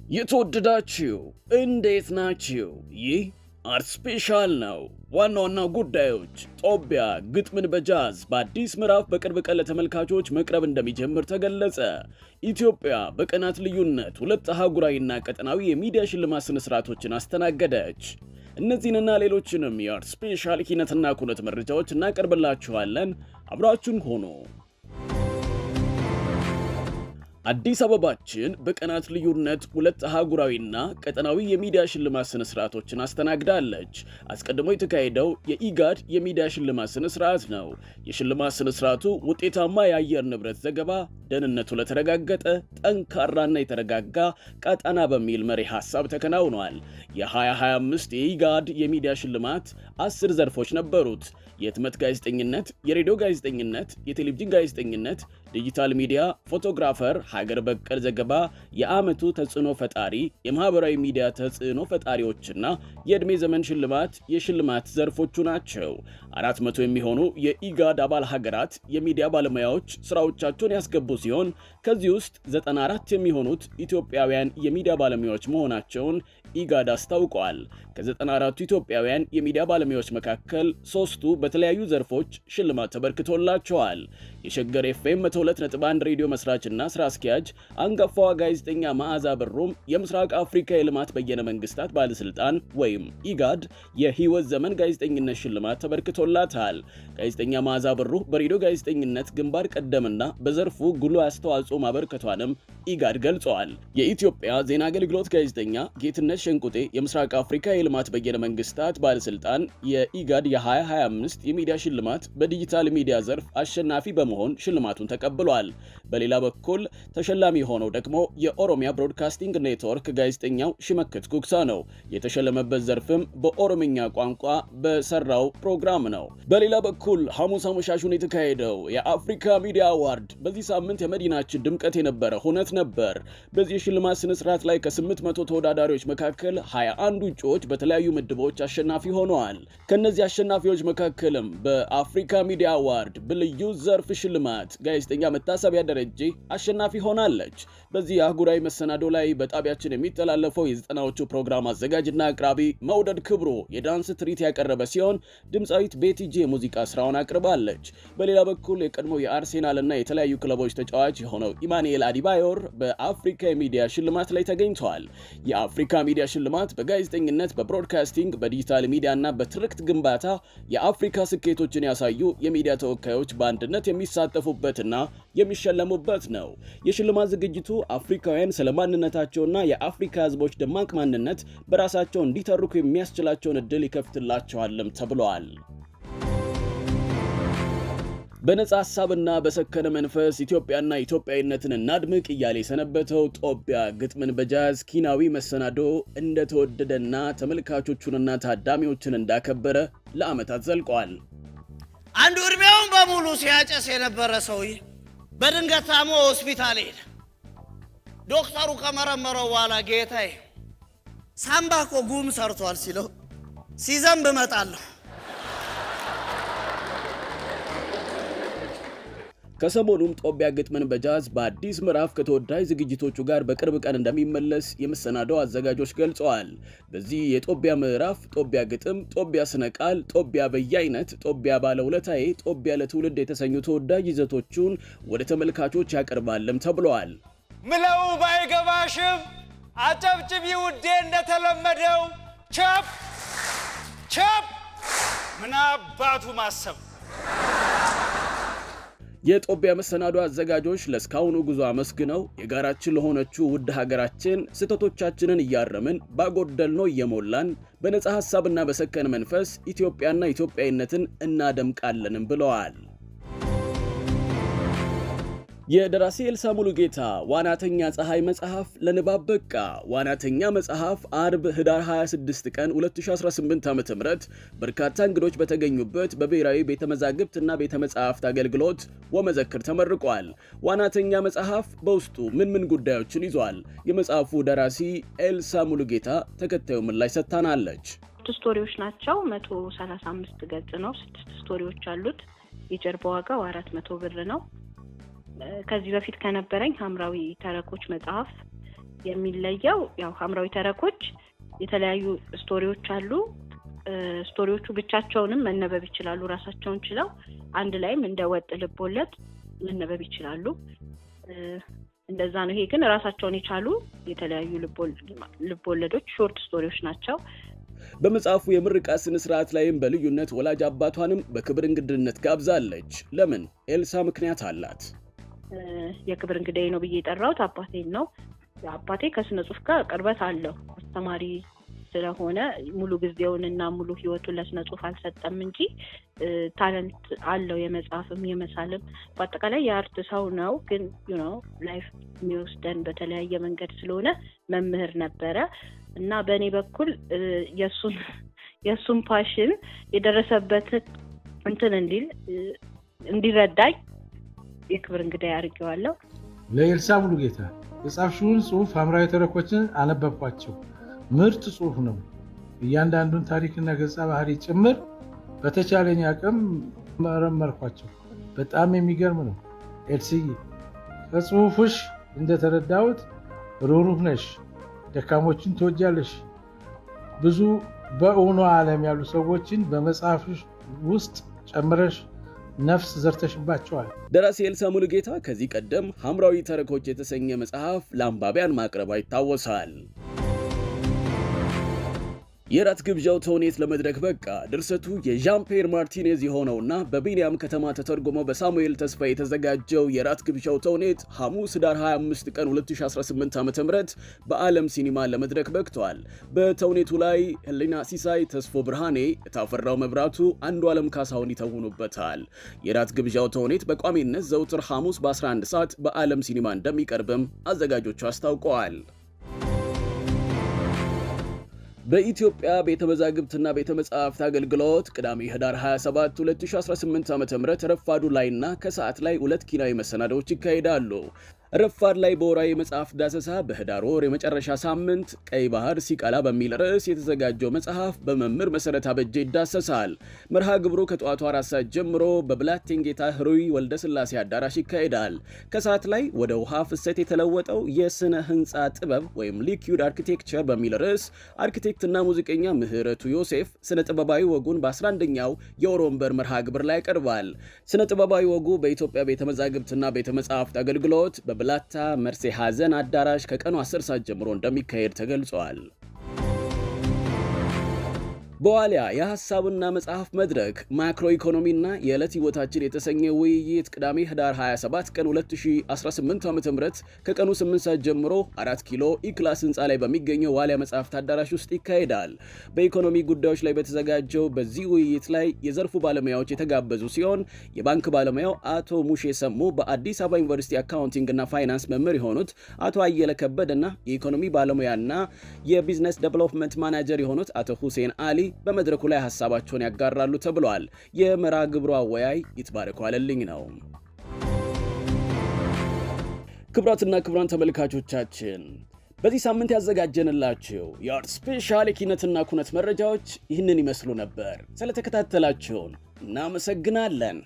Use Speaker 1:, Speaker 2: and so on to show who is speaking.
Speaker 1: የተወደዳችሁ እንዴት ናችሁ? ይህ አርት ስፔሻል ነው። ዋና ዋና ጉዳዮች ጦቢያ ግጥምን በጃዝ በአዲስ ምዕራፍ በቅርብ ቀን ለተመልካቾች መቅረብ እንደሚጀምር ተገለጸ። ኢትዮጵያ በቀናት ልዩነት ሁለት አህጉራዊና ቀጠናዊ የሚዲያ ሽልማት ስነ ስርዓቶችን አስተናገደች። እነዚህንና ሌሎችንም የአርት ስፔሻል ኪነትና ኩነት መረጃዎች እናቀርብላችኋለን። አብራችሁን ሆኖ አዲስ አበባችን በቀናት ልዩነት ሁለት አህጉራዊና ቀጠናዊ የሚዲያ ሽልማት ስነ ስርዓቶችን አስተናግዳለች። አስቀድሞ የተካሄደው የኢጋድ የሚዲያ ሽልማት ስነ ስርዓት ነው። የሽልማት ስነ ስርዓቱ ውጤታማ የአየር ንብረት ዘገባ፣ ደህንነቱ ለተረጋገጠ ጠንካራና የተረጋጋ ቀጠና በሚል መሪ ሐሳብ ተከናውኗል። የ2025 የኢጋድ የሚዲያ ሽልማት 10 ዘርፎች ነበሩት። የህትመት ጋዜጠኝነት፣ የሬዲዮ ጋዜጠኝነት፣ የቴሌቪዥን ጋዜጠኝነት፣ ዲጂታል ሚዲያ፣ ፎቶግራፈር፣ ሀገር በቀል ዘገባ፣ የዓመቱ ተጽዕኖ ፈጣሪ፣ የማህበራዊ ሚዲያ ተጽዕኖ ፈጣሪዎችና የዕድሜ ዘመን ሽልማት የሽልማት ዘርፎቹ ናቸው። 400 የሚሆኑ የኢጋድ አባል ሀገራት የሚዲያ ባለሙያዎች ስራዎቻቸውን ያስገቡ ሲሆን ከዚህ ውስጥ 94 የሚሆኑት ኢትዮጵያውያን የሚዲያ ባለሙያዎች መሆናቸውን ኢጋድ አስታውቋል። ከ94ቱ ኢትዮጵያውያን የሚዲያ ባለሙያዎች መካከል 3ቱ በተለያዩ ዘርፎች ሽልማት ተበርክቶላቸዋል። የሸገር ኤፍኤም 102.1 ሬዲዮ መስራችና ስራ አስኪያጅ አንጋፋዋ ጋዜጠኛ መዓዛ ብሩም የምስራቅ አፍሪካ የልማት በየነ መንግስታት ባለስልጣን ወይም ኢጋድ የህይወት ዘመን ጋዜጠኝነት ሽልማት ተበርክቶላታል። ጋዜጠኛ መዓዛ ብሩ በሬዲዮ ጋዜጠኝነት ግንባር ቀደምና በዘርፉ ጉልህ አስተዋጽኦ ማበርከቷንም ኢጋድ ገልጸዋል። የኢትዮጵያ ዜና አገልግሎት ጋዜጠኛ ጌትነት ሸንቁጤ የምስራቅ አፍሪካ የልማት በየነ መንግስታት ባለስልጣን የኢጋድ የ2025 የሚዲያ ሽልማት በዲጂታል ሚዲያ ዘርፍ አሸናፊ በመሆን ሽልማቱን ተቀብሏል። በሌላ በኩል ተሸላሚ የሆነው ደግሞ የኦሮሚያ ብሮድካስቲንግ ኔትወርክ ጋዜጠኛው ሽመክት ጉግሳ ነው። የተሸለመበት ዘርፍም በኦሮምኛ ቋንቋ በሰራው ፕሮግራም ነው። በሌላ በኩል ሐሙስ አመሻሹን የተካሄደው የአፍሪካ ሚዲያ አዋርድ በዚህ ሳምንት የመዲናችን ድምቀት የነበረ ሁነት ነበር። በዚህ የሽልማት ስነ ስርዓት ላይ ከ800 ተወዳዳሪዎች መካከል 21 እጩዎች በተለያዩ ምድቦች አሸናፊ ሆነዋል። ከነዚህ አሸናፊዎች መካከልም በአፍሪካ ሚዲያ አዋርድ በልዩ ዘርፍ ሽልማት ጋዜጠኛ መታሰቢያ ደረጀ አሸናፊ ሆናለች። በዚህ አህጉራዊ መሰናዶ ላይ በጣቢያችን የሚተላለፈው የዘጠናዎቹ ፕሮግራም አዘጋጅና አቅራቢ መውደድ ክብሩ የዳንስ ትርኢት ያቀረበ ሲሆን ድምፃዊት ቤቲጂ የሙዚቃ ስራውን አቅርባለች። በሌላ በኩል የቀድሞው የአርሴናልና የተለያዩ ክለቦች ተጫዋች የሆነው ኢማኑኤል አዲባዮር በአፍሪካ የሚዲያ ሽልማት ላይ ተገኝተዋል። የአፍሪካ ሚዲያ ሽልማት በጋዜጠኝነት፣ በብሮድካስቲንግ፣ በዲጂታል ሚዲያና በትርክት ግንባታ የአፍሪካ ስኬቶችን ያሳዩ የሚዲያ ተወካዮች በአንድነት የሚሳተፉበትና የሚሸለሙበት ነው። የሽልማት ዝግጅቱ አፍሪካውያን ስለማንነታቸውና የአፍሪካ ህዝቦች ደማቅ ማንነት በራሳቸው እንዲተርኩ የሚያስችላቸውን እድል ይከፍትላቸዋልም ተብሏል። በነጻ ሐሳብና በሰከነ መንፈስ ኢትዮጵያና ኢትዮጵያዊነትን እናድምቅ እያለ የሰነበተው ጦቢያ ግጥምን በጃዝ ኪናዊ መሰናዶ እንደተወደደና ተመልካቾቹንና ታዳሚዎችን እንዳከበረ ለዓመታት ዘልቋል።
Speaker 2: አንዱ እድሜውን በሙሉ ሲያጨስ የነበረ ሰውዬ በድንገት ታሞ ሆስፒታል ሄደ። ዶክተሩ ከመረመረው በኋላ ጌታዬ ሳምባ እኮ ጉም ሰርቷል ሲለው ሲዘንብ እመጣለሁ።
Speaker 1: ከሰሞኑም ጦቢያ ግጥምን በጃዝ በአዲስ ምዕራፍ ከተወዳጅ ዝግጅቶቹ ጋር በቅርብ ቀን እንደሚመለስ የመሰናዶው አዘጋጆች ገልጸዋል። በዚህ የጦቢያ ምዕራፍ ጦቢያ ግጥም፣ ጦቢያ ስነ ቃል፣ ጦቢያ በየአይነት፣ ጦቢያ ባለውለታዬ፣ ጦቢያ ለትውልድ የተሰኙ ተወዳጅ ይዘቶቹን ወደ ተመልካቾች ያቀርባልም ተብለዋል።
Speaker 3: ምለው ባይገባሽም አጨብጭቢ ውዴ፣ እንደተለመደው ቸፕ ቸፕ ምን አባቱ ማሰብ።
Speaker 1: የጦቢያ መሰናዶ አዘጋጆች ለስካሁኑ ጉዞ አመስግነው የጋራችን ለሆነችው ውድ ሀገራችን ስህተቶቻችንን እያረምን ባጎደልነው እየሞላን በነጻ ሐሳብና በሰከነ መንፈስ ኢትዮጵያና ኢትዮጵያዊነትን እናደምቃለንም ብለዋል። የደራሲ ኤልሳ ሙሉጌታ ዋናተኛ ፀሐይ መጽሐፍ ለንባብ በቃ። ዋናተኛ መጽሐፍ አርብ ህዳር 26 ቀን 2018 ዓ.ም በርካታ እንግዶች በተገኙበት በብሔራዊ ቤተ መዛግብትና ቤተ መጻሕፍት አገልግሎት ወመዘክር ተመርቋል። ዋናተኛ መጽሐፍ በውስጡ ምን ጉዳዮችን ይዟል? የመጽሐፉ ደራሲ ኤልሳ ሙሉጌታ ተከታዩ ምላሽ ሰጥታናለች።
Speaker 4: ስቶሪዎች ናቸው። 135 ገጽ ነው። 6 ስቶሪዎች አሉት። የጀርባ ዋጋው 400 ብር ነው። ከዚህ በፊት ከነበረኝ ሐምራዊ ተረኮች መጽሐፍ የሚለየው ያው ሐምራዊ ተረኮች የተለያዩ ስቶሪዎች አሉ። ስቶሪዎቹ ብቻቸውንም መነበብ ይችላሉ ራሳቸውን ችለው፣ አንድ ላይም እንደ ወጥ ልቦለድ መነበብ ይችላሉ። እንደዛ ነው። ይሄ ግን ራሳቸውን የቻሉ የተለያዩ ልቦለዶች ሾርት ስቶሪዎች ናቸው።
Speaker 1: በመጽሐፉ የምርቃት ስነ ስርዓት ላይም በልዩነት ወላጅ አባቷንም በክብር እንግድነት ጋብዛለች። ለምን? ኤልሳ ምክንያት አላት።
Speaker 4: የክብር እንግዳዬ ነው ብዬ የጠራሁት አባቴን ነው። አባቴ ከስነ ጽሁፍ ጋር ቅርበት አለው። አስተማሪ ስለሆነ ሙሉ ጊዜውንና ሙሉ ህይወቱን ለስነ ጽሁፍ አልሰጠም እንጂ ታለንት አለው፣ የመጻፍም የመሳልም በአጠቃላይ የአርት ሰው ነው። ግን ላይፍ የሚወስደን በተለያየ መንገድ ስለሆነ መምህር ነበረ እና በእኔ በኩል የሱን ፓሽን የደረሰበት እንትን እንዲረዳኝ የክብር እንግዳዬ አድርጌዋለሁ።
Speaker 5: ለኤልሳ ሙሉጌታ የጻፍሽውን ጽሁፍ ሐምራዊ ተረኮችን አነበብኳቸው። ምርጥ ጽሁፍ ነው። እያንዳንዱን ታሪክና ገጸ ባህሪ ጭምር በተቻለኝ አቅም መረመርኳቸው። በጣም የሚገርም ነው። ኤልስዬ ከጽሁፍሽ እንደተረዳሁት ሩህሩህ ነሽ፣ ደካሞችን ትወጃለሽ። ብዙ በእውኑ ዓለም ያሉ ሰዎችን በመጽሐፍሽ ውስጥ ጨምረሽ ነፍስ ዘርተሽባቸዋል።
Speaker 1: ደራሲ ኤልሳ ሙሉጌታ ከዚህ ቀደም ሐምራዊ ተረኮች የተሰኘ መጽሐፍ ለአንባቢያን ማቅረቧ ይታወሳል። የራት ግብዣው ተውኔት ለመድረክ በቃ። ድርሰቱ የዣን ፒየር ማርቲኔዝ የሆነውና በቢኒያም ከተማ ተተርጎመው በሳሙኤል ተስፋ የተዘጋጀው የራት ግብዣው ተውኔት ሐሙስ ኅዳር 25 ቀን 2018 ዓ.ም በዓለም ሲኒማ ለመድረክ በቅቷል። በተውኔቱ ላይ ህሊና ሲሳይ፣ ተስፎ ብርሃኔ፣ የታፈራው መብራቱ፣ አንዱ ዓለም ካሳሁን ይተውኑበታል። የራት ግብዣው ተውኔት በቋሚነት ዘውትር ሐሙስ በ11 ሰዓት በዓለም ሲኒማ እንደሚቀርብም አዘጋጆቹ አስታውቀዋል። በኢትዮጵያ ቤተ መዛግብትና ቤተ መጻሕፍት አገልግሎት ቅዳሜ ኅዳር 27 2018 ዓ.ም ረፋዱ ላይና ከሰዓት ላይ 2 ኪናዊ መሰናዶዎች ይካሄዳሉ። ረፋድ ላይ በወራዊ መጽሐፍ ዳሰሳ በኅዳር ወር የመጨረሻ ሳምንት ቀይ ባህር ሲቀላ በሚል ርዕስ የተዘጋጀው መጽሐፍ በመምህር መሰረት አበጀ ይዳሰሳል። መርሃ ግብሩ ከጠዋቱ 4 ሰዓት ጀምሮ በብላቴንጌታ ህሩይ ወልደ ስላሴ አዳራሽ ይካሄዳል። ከሰዓት ላይ ወደ ውሃ ፍሰት የተለወጠው የስነ ህንፃ ጥበብ ወይም ሊኩዊድ አርኪቴክቸር በሚል ርዕስ አርኪቴክትና ሙዚቀኛ ምህረቱ ዮሴፍ ስነ ጥበባዊ ወጉን በ11ኛው የኦሮምበር መርሃ ግብር ላይ ያቀርባል። ስነ ጥበባዊ ወጉ በኢትዮጵያ ቤተ መዛግብትና ቤተ መጻሕፍት አገልግሎት በብላታ መርሴ ሐዘን አዳራሽ ከቀኑ 10 ሰዓት ጀምሮ እንደሚካሄድ ተገልጿል። በዋሊያ የሐሳብና መጽሐፍ መድረክ ማክሮ ኢኮኖሚና የዕለት ህይወታችን የተሰኘ ውይይት ቅዳሜ ኅዳር 27 ቀን 2018 ዓ.ም ከቀኑ 8 ሰዓት ጀምሮ 4 ኪሎ ኢክላስ ህንፃ ላይ በሚገኘው ዋሊያ መጽሐፍት አዳራሽ ውስጥ ይካሄዳል። በኢኮኖሚ ጉዳዮች ላይ በተዘጋጀው በዚህ ውይይት ላይ የዘርፉ ባለሙያዎች የተጋበዙ ሲሆን የባንክ ባለሙያው አቶ ሙሼ ሰሙ፣ በአዲስ አበባ ዩኒቨርሲቲ አካውንቲንግና ፋይናንስ መምህር የሆኑት አቶ አየለ ከበደና የኢኮኖሚ ባለሙያና የቢዝነስ ዴቨሎፕመንት ማናጀር የሆኑት አቶ ሁሴን አሊ በመድረኩ ላይ ሐሳባቸውን ያጋራሉ ተብሏል። የመርሃ ግብሩ አወያይ ይትባረኩ አለልኝ ነው። ክቡራትና ክቡራን ተመልካቾቻችን በዚህ ሳምንት ያዘጋጀንላችሁ የአርት ስፔሻል የኪነትና ኩነት መረጃዎች ይህንን ይመስሉ ነበር። ስለተከታተላችሁን እናመሰግናለን።